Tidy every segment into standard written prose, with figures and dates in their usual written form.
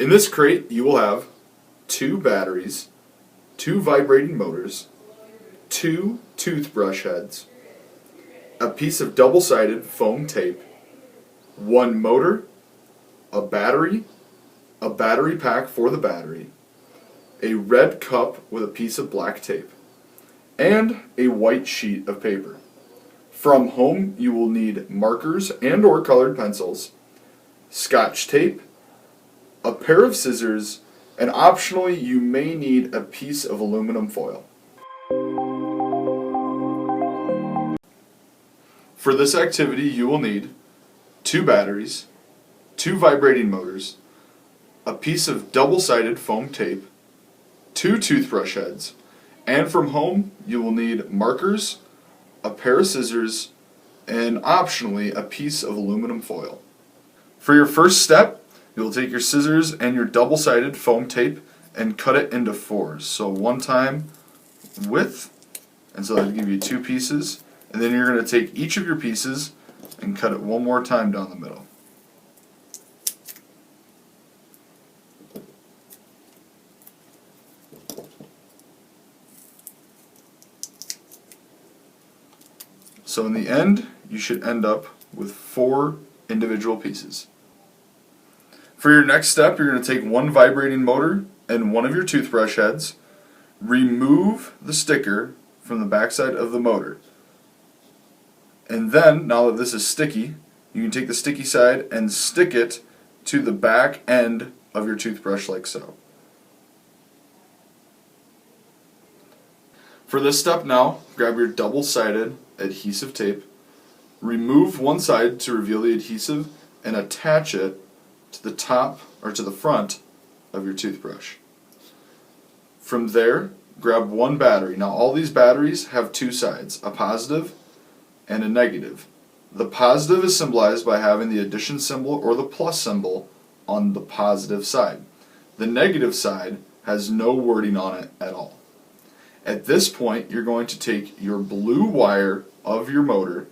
In this crate, you will have 2 batteries, 2 vibrating motors, 2 toothbrush heads, a piece of double-sided foam tape, 1 motor, a battery pack for the battery, a red cup with a piece of black tape, and a white sheet of paper. From home, you will need markers and or colored pencils, Scotch tape, a pair of scissors, and optionally you may need a piece of aluminum foil. For this activity, you will need 2 batteries, 2 vibrating motors, a piece of double-sided foam tape, 2 toothbrush heads, and from home you will need markers, a pair of scissors, and optionally a piece of aluminum foil. For your first step, you will take your scissors and your double-sided foam tape and cut it into 4s. So 1 time width, and so that'll give you 2 pieces, and then you're going to take each of your pieces and cut it 1 more time down the middle. So in the end, you should end up with 4 individual pieces. For your next step, you're going to take 1 vibrating motor and 1 of your toothbrush heads, remove the sticker from the backside of the motor. And then, now that this is sticky, you can take the sticky side and stick it to the back end of your toothbrush like so. For this step now, grab your double-sided adhesive tape, remove one side to reveal the adhesive, and attach it to the top or to the front of your toothbrush. From there, grab 1 battery. Now all these batteries have 2 sides, a positive and a negative. The positive is symbolized by having the addition symbol or the plus symbol on the positive side. The negative side has no wording on it at all. At this point, you're going to take your blue wire of your motor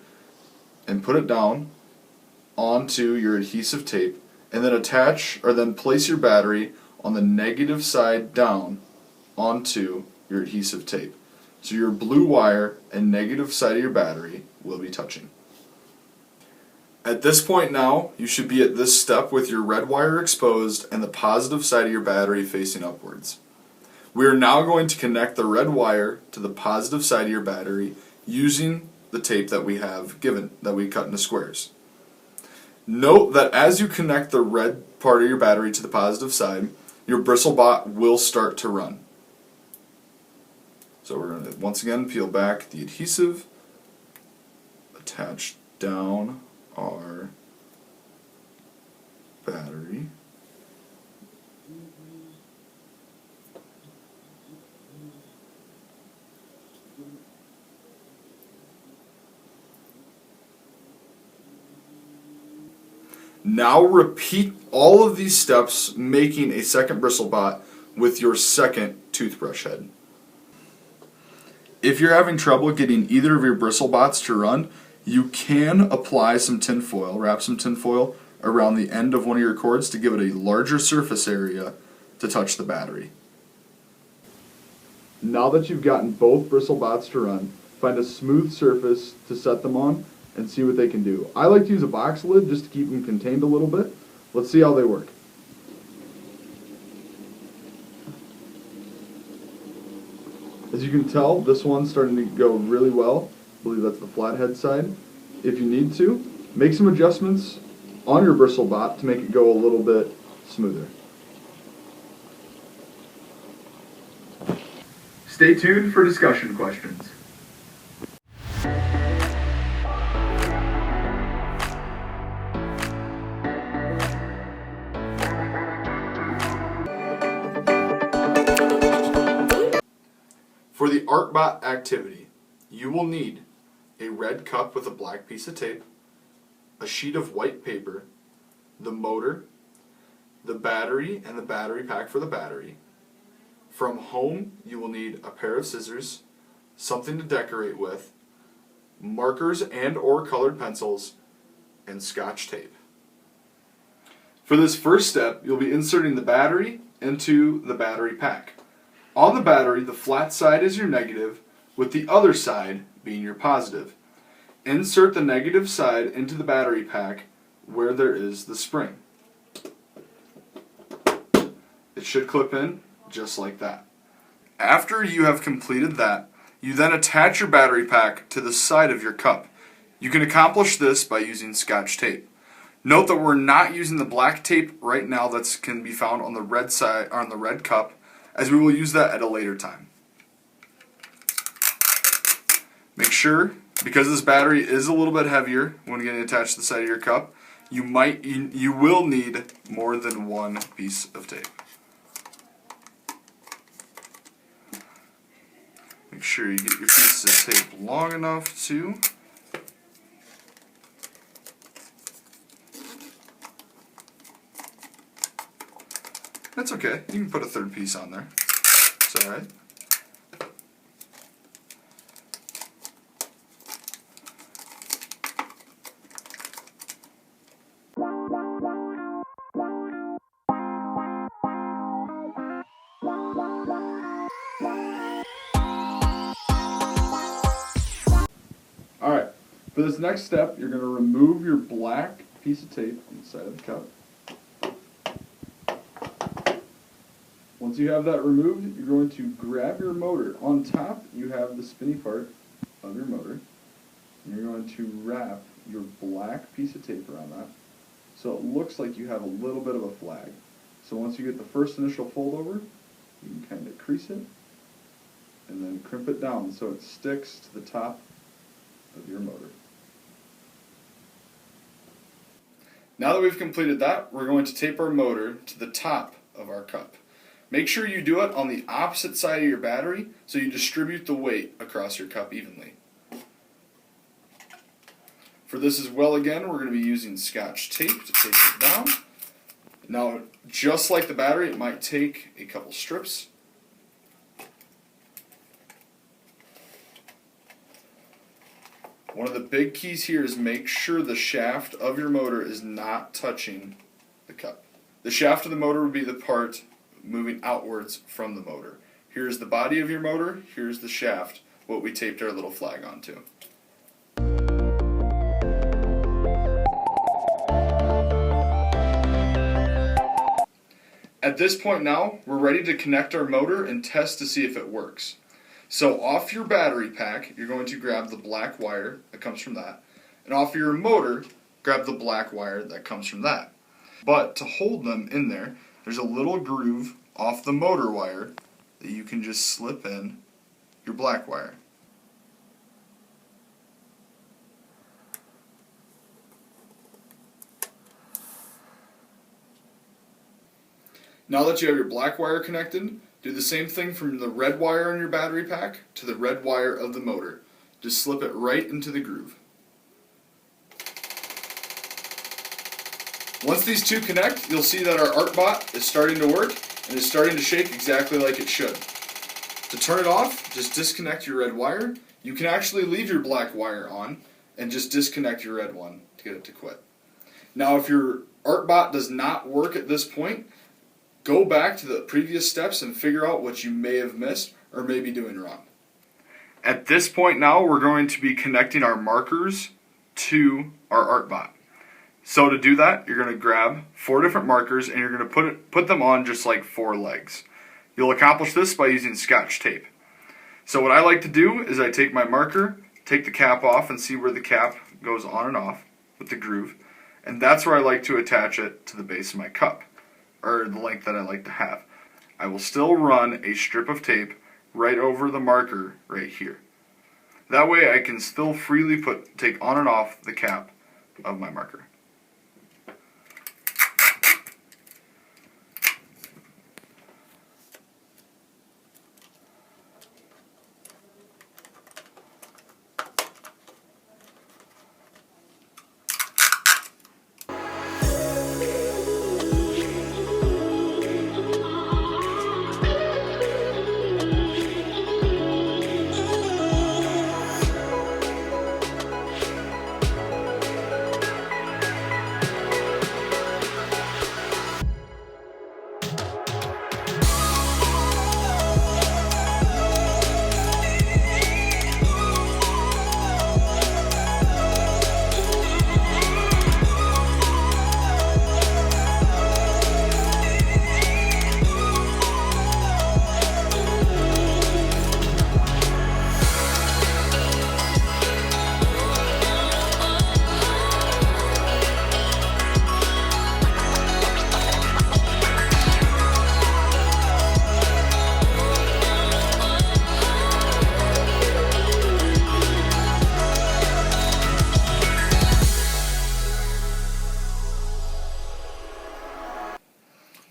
and put it down onto your adhesive tape, and then attach or then place your battery on the negative side down onto your adhesive tape. So your blue wire and negative side of your battery will be touching. At this point now, you should be at this step with your red wire exposed and the positive side of your battery facing upwards. We are now going to connect the red wire to the positive side of your battery using the tape that we have given, that we cut into squares. Note that as you connect the red part of your battery to the positive side, your BristleBot will start to run. So we're going to once again peel back the adhesive, attach down our battery. Now repeat all of these steps, making a second BristleBot with your second toothbrush head. If you're having trouble getting either of your BristleBots to run, you can apply some tin foil, wrap some tin foil around the end of one of your cords to give it a larger surface area to touch the battery. Now that you've gotten both BristleBots to run, find a smooth surface to set them on and see what they can do. I like to use a box lid just to keep them contained a little bit. Let's see how they work. As you can tell, this one's starting to go really well. I believe that's the flathead side. If you need to, make some adjustments on your BristleBot to make it go a little bit smoother. Stay tuned for discussion questions. For the ArtBot activity, you will need a red cup with a black piece of tape, a sheet of white paper, the motor, the battery and the battery pack for the battery. From home, you will need a pair of scissors, something to decorate with, markers and or colored pencils, and Scotch tape. For this first step, you'll be inserting the battery into the battery pack. On the battery, the flat side is your negative, with the other side being your positive. Insert the negative side into the battery pack where there is the spring. It should clip in just like that. After you have completed that, you then attach your battery pack to the side of your cup. You can accomplish this by using Scotch tape. Note that we're not using the black tape right now that can be found on the red side or on the red cup, as we will use that at a later time. Make sure, because this battery is a little bit heavier when getting attached to the side of your cup, you will need more than one piece of tape. Make sure you get your pieces of tape long enough to That's okay. You can put a third piece on there. It's alright. Alright, for this next step, you're going to remove your black piece of tape on the side of the cup. Once you have that removed, you're going to grab your motor. On top, you have the spinny part of your motor. And you're going to wrap your black piece of tape around that so it looks like you have a little bit of a flag. So once you get the first initial fold over, you can kind of crease it and then crimp it down so it sticks to the top of your motor. Now that we've completed that, we're going to tape our motor to the top of our cup. Make sure you do it on the opposite side of your battery so you distribute the weight across your cup evenly. For this as well, again, we're going to be using Scotch tape to tape it down. Now, just like the battery, it might take a couple strips. One of the big keys here is make sure the shaft of your motor is not touching the cup. The shaft of the motor would be the part moving outwards from the motor. Here's the body of your motor, here's the shaft, what we taped our little flag onto. At this point now, we're ready to connect our motor and test to see if it works. So off your battery pack, you're going to grab the black wire that comes from that, and off your motor, grab the black wire that comes from that. But to hold them in there, there's a little groove off the motor wire that you can just slip in your black wire. Now that you have your black wire connected, do the same thing from the red wire on your battery pack to the red wire of the motor. Just slip it right into the groove. Once these two connect, you'll see that our ArtBot is starting to work and is starting to shake exactly like it should. To turn it off, just disconnect your red wire. You can actually leave your black wire on and just disconnect your red one to get it to quit. Now if your ArtBot does not work at this point, go back to the previous steps and figure out what you may have missed or may be doing wrong. At this point now, we're going to be connecting our markers to our ArtBot. So to do that, you're going to grab 4 different markers and you're going to put them on just like 4 legs. You'll accomplish this by using Scotch tape. So what I like to do is I take my marker, take the cap off and see where the cap goes on and off with the groove, and that's where I like to attach it to the base of my cup, or the length that I like to have. I will still run a strip of tape right over the marker right here. That way I can still freely take on and off the cap of my marker.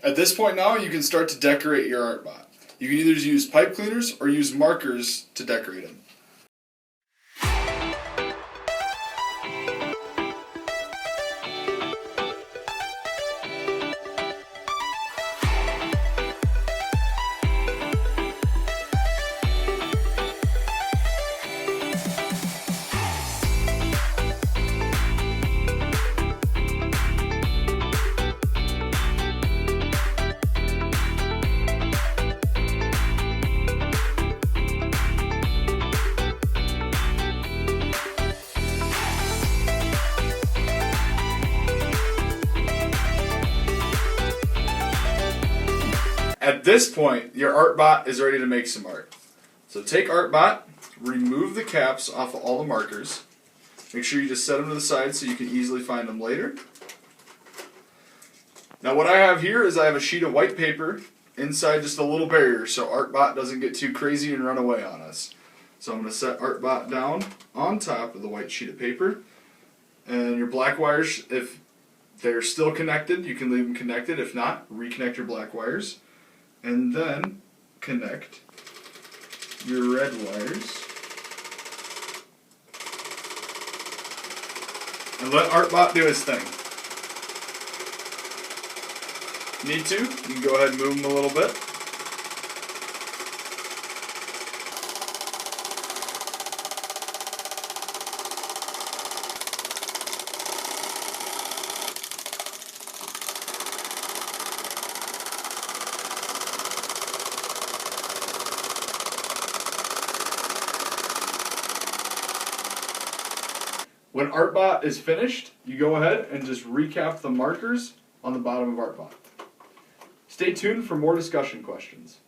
At this point now, you can start to decorate your ArtBot. You can either use pipe cleaners or use markers to decorate them. At this point, your ArtBot is ready to make some art. So take ArtBot, remove the caps off of all the markers. Make sure you just set them to the side so you can easily find them later. Now what I have here is I have a sheet of white paper inside just a little barrier so ArtBot doesn't get too crazy and run away on us. So I'm going to set ArtBot down on top of the white sheet of paper. And your black wires, if they're still connected, you can leave them connected. If not, reconnect your black wires. And then connect your red wires. And let ArtBot do his thing. Need to? You can go ahead and move them a little bit. When ArtBot is finished, you go ahead and just recap the markers on the bottom of ArtBot. Stay tuned for more discussion questions.